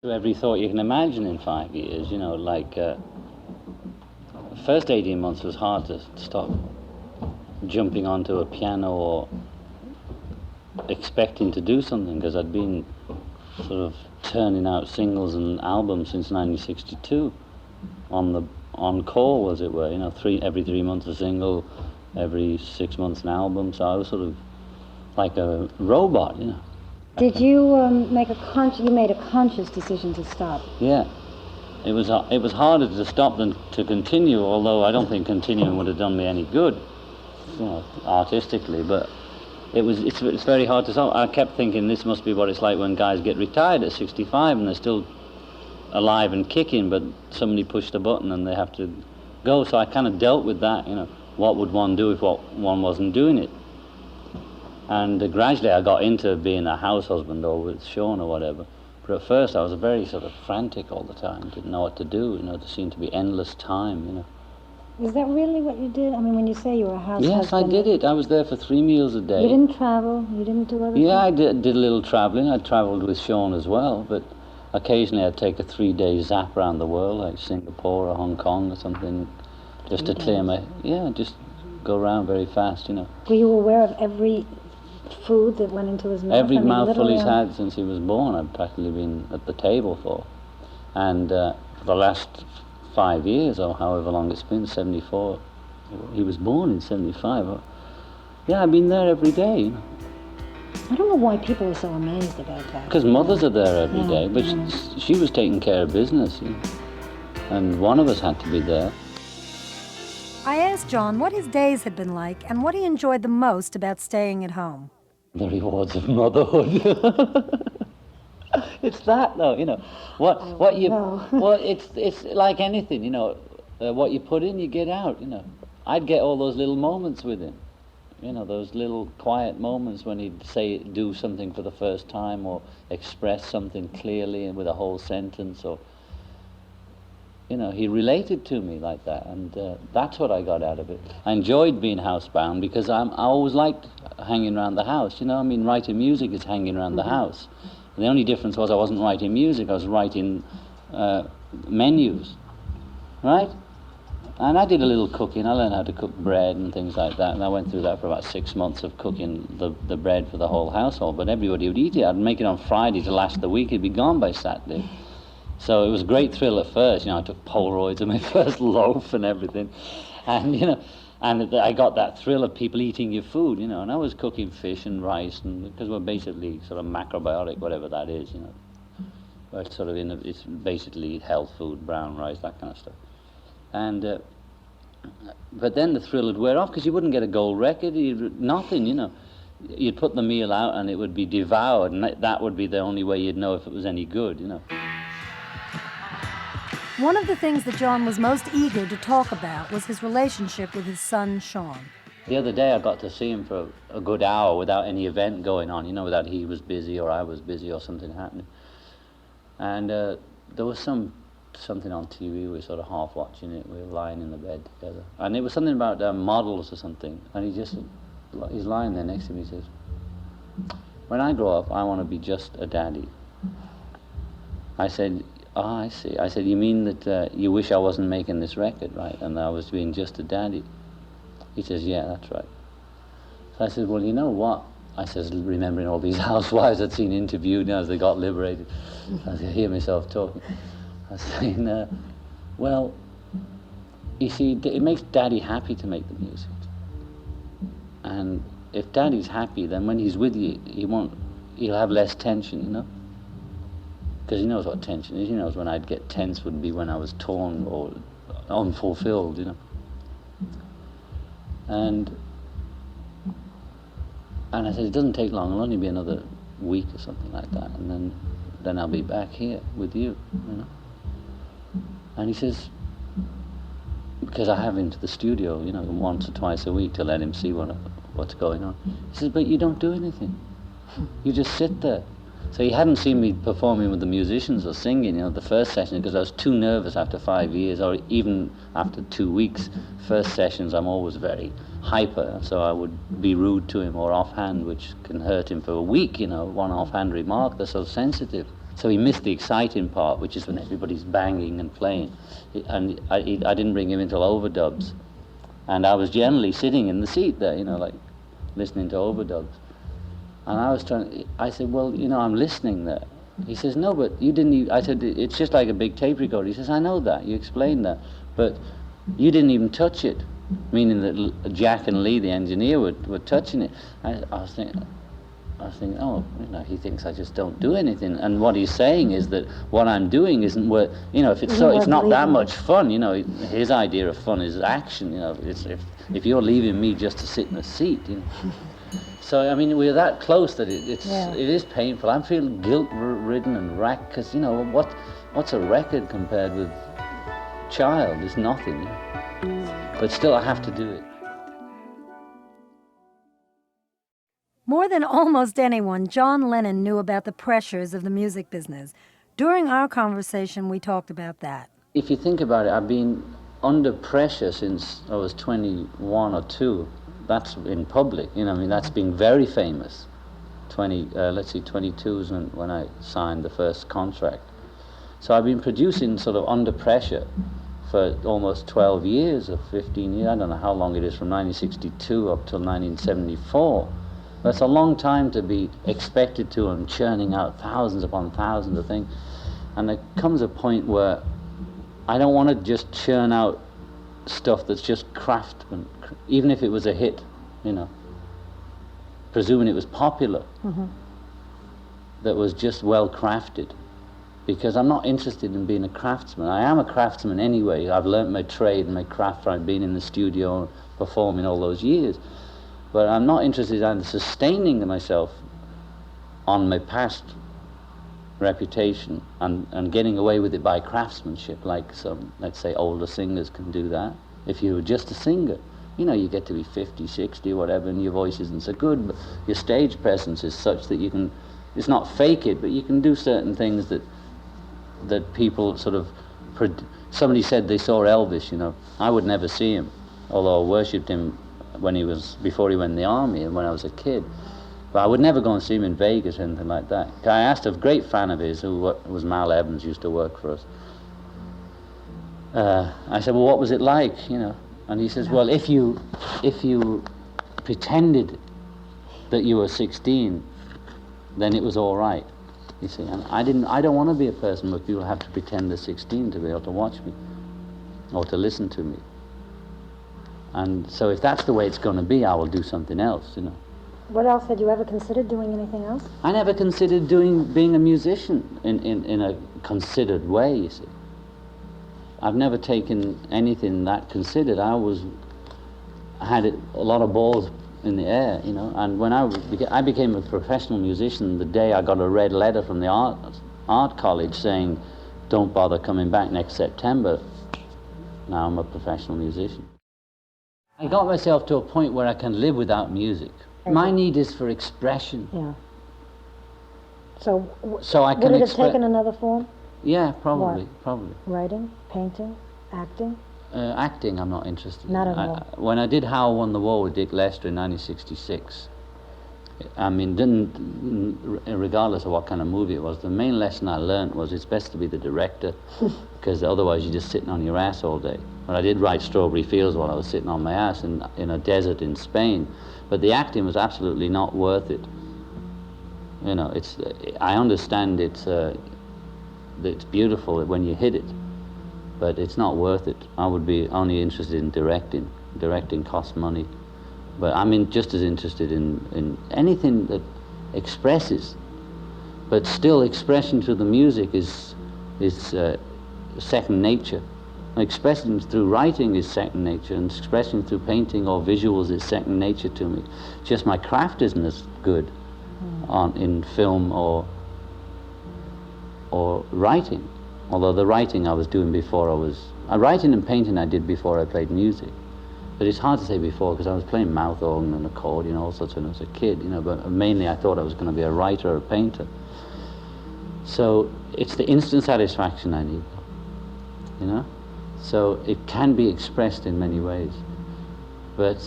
To every thought you can imagine in 5 years, first 18 months was hard to stop jumping onto a piano or expecting to do something, because I'd been sort of turning out singles and albums since 1962 on call, as it were. Every 3 months a single, every 6 months an album. So I was sort of like a robot. Did you you made a conscious decision to stop? Yeah. It was harder to stop than to continue, although I don't think continuing would have done me any good, artistically. But it's very hard to stop. I kept thinking this must be what it's like when guys get retired at 65 and they're still alive and kicking, but somebody pushed a button and they have to go. So I kind of dealt with that. What would one do if one wasn't doing it? And gradually I got into being a house husband or with Sean or whatever. But at first I was very sort of frantic all the time, didn't know what to do. There seemed to be endless time. Is that really what you did? I mean, when you say you were a house husband... Yes, I did it. I was there for 3 meals a day. You didn't travel? You didn't do other things? Yeah, I did a little traveling. I traveled with Sean as well, but occasionally I'd take a 3-day zap around the world, like Singapore or Hong Kong or something, just to clear my... Yeah, just go around very fast. Were you aware of every food that went into his mouth? Every mouthful he's had since he was born, I've practically been at the table for. And for the last 5 years, or however long it's been, 74, he was born in 75. Yeah, I've been there every day. I don't know why people are so amazed about that. Because mothers are there every day, but she was taking care of business, and one of us had to be there. I asked John what his days had been like and what he enjoyed the most about staying at home. The rewards of motherhood. It's that, though. It's like anything. What you put in, you get out. I'd get all those little moments with him. Those little quiet moments when he'd do something for the first time, or express something clearly and with a whole sentence, or he related to me like that, and that's what I got out of it. I enjoyed being housebound because I always liked hanging around the house. Writing music is hanging around the house. And the only difference was I wasn't writing music, I was writing menus, right? And I did a little cooking. I learned how to cook bread and things like that, and I went through that for about 6 months of cooking the bread for the whole household, but everybody would eat it. I'd make it on Friday to last the week. It'd be gone by Saturday. So it was a great thrill at first. I took Polaroids of my first loaf and everything. And, and I got that thrill of people eating your food, and I was cooking fish and rice, and because we're basically sort of macrobiotic, whatever that is, But sort of it's basically health food, brown rice, that kind of stuff. And, but then the thrill would wear off because you wouldn't get a gold record, nothing, You'd put the meal out and it would be devoured, and that would be the only way you'd know if it was any good, One of the things that John was most eager to talk about was his relationship with his son, Sean. The other day I got to see him for a good hour without any event going on, without he was busy or I was busy or something happening. And there was something on TV, we were sort of half watching it, we were lying in the bed together. And it was something about models or something, and he's lying there next to me, he says, "When I grow up, I want to be just a daddy." I said, "Oh, I see." I said, "You mean that you wish I wasn't making this record, right? And I was being just a daddy?" He says, "Yeah, that's right." So I said, "Well, you know what?" I says, remembering all these housewives I'd seen interviewed as they got liberated. I could hear myself talking. I was saying, well, you see, it makes Daddy happy to make the music. And if Daddy's happy, then when he's with you, he'll have less tension, Because he knows what tension is. He knows when I'd get tense would be when I was torn or unfulfilled, And I said, it doesn't take long. It'll only be another week or something like that, and then I'll be back here with you, And he says, because I have him to the studio, once or twice a week to let him see what's going on. He says, "But you don't do anything. You just sit there." So he hadn't seen me performing with the musicians or singing, the first session, because I was too nervous after 5 years, or even after 2 weeks. First sessions, I'm always very hyper, so I would be rude to him or offhand, which can hurt him for a week, one offhand remark, they're so sensitive. So he missed the exciting part, which is when everybody's banging and playing. And I didn't bring him into overdubs. And I was generally sitting in the seat there, like listening to overdubs. And I said, well, I'm listening there. He says, no, but you didn't I said, it's just like a big tape recorder. He says, I know that, you explained that, but you didn't even touch it, meaning that Jack and Lee, the engineer, were touching it. I was thinking, oh, he thinks I just don't do anything. And what he's saying is that what I'm doing isn't worth, if it's not that much fun, his idea of fun is action, it's if you're leaving me just to sit in a seat, So, we're that close that it is painful. I'm feeling guilt-ridden and racked because, what's a record compared with Child? It's nothing. But still, I have to do it. More than almost anyone, John Lennon knew about the pressures of the music business. During our conversation, we talked about that. If you think about it, I've been under pressure since I was 21 or 2. That's in public, that's been very famous. 22 is when I signed the first contract. So I've been producing sort of under pressure for almost 12 years or 15 years. I don't know how long it is, from 1962 up till 1974. That's a long time to be expected to and churning out thousands upon thousands of things. And there comes a point where I don't want to just churn out stuff that's just craftsman, even if it was a hit, presuming it was popular, that was just well crafted, because I'm not interested in being a craftsman. I am a craftsman anyway. I've learnt my trade and my craft. I've been in the studio performing all those years, but I'm not interested in sustaining myself on my past reputation and getting away with it by craftsmanship, like some, let's say, older singers can do that. If you were just a singer, you get to be 50, 60, whatever, and your voice isn't so good, but your stage presence is such that you can, it's not fake it, but you can do certain things that people sort of, somebody said they saw Elvis, I would never see him, although I worshipped him before he went in the army and when I was a kid. But I would never go and see him in Vegas or anything like that. I asked a great fan of his, who was Mal Evans, used to work for us. I said, well, what was it like, And he says, well, if you pretended that you were 16, then it was all right. You see, and I don't want to be a person where people have to pretend they're 16 to be able to watch me or to listen to me. And so if that's the way it's going to be, I will do something else, What else? Had you ever considered doing anything else? I never considered being a musician in a considered way, you see. I've never taken anything that considered. I had a lot of balls in the air, and when I became a professional musician the day I got a red letter from the art college saying, don't bother coming back next September. Now I'm a professional musician. I got myself to a point where I can live without music. My need is for expression. Yeah. So I can would it have taken another form? Yeah, probably. What? Probably. Writing, painting, acting? Acting, I'm not interested Not in. at all. When I did How I Won the War with Dick Lester in 1966, regardless of what kind of movie it was, the main lesson I learned was it's best to be the director, because otherwise you're just sitting on your ass all day. But I did write Strawberry Fields while I was sitting on my ass in a desert in Spain, but the acting was absolutely not worth it. I understand it's beautiful when you hit it, but it's not worth it. I would be only interested in directing. Directing costs money. But I'm just as interested in anything that expresses. But still, expression through the music is second nature. Expressing through writing is second nature, and expressing through painting or visuals is second nature to me. Just my craft isn't as good in film or writing. Although the writing I was doing before writing and painting I did before I played music. But it's hard to say before, because I was playing mouth organ and accordion, all sorts when I was a kid, but mainly I thought I was going to be a writer or a painter. So it's the instant satisfaction I need, So it can be expressed in many ways. But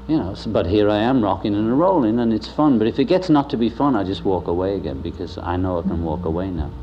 You know, but here I am rocking and rolling, and it's fun. But if it gets not to be fun, I just walk away again, because I know I can walk away now.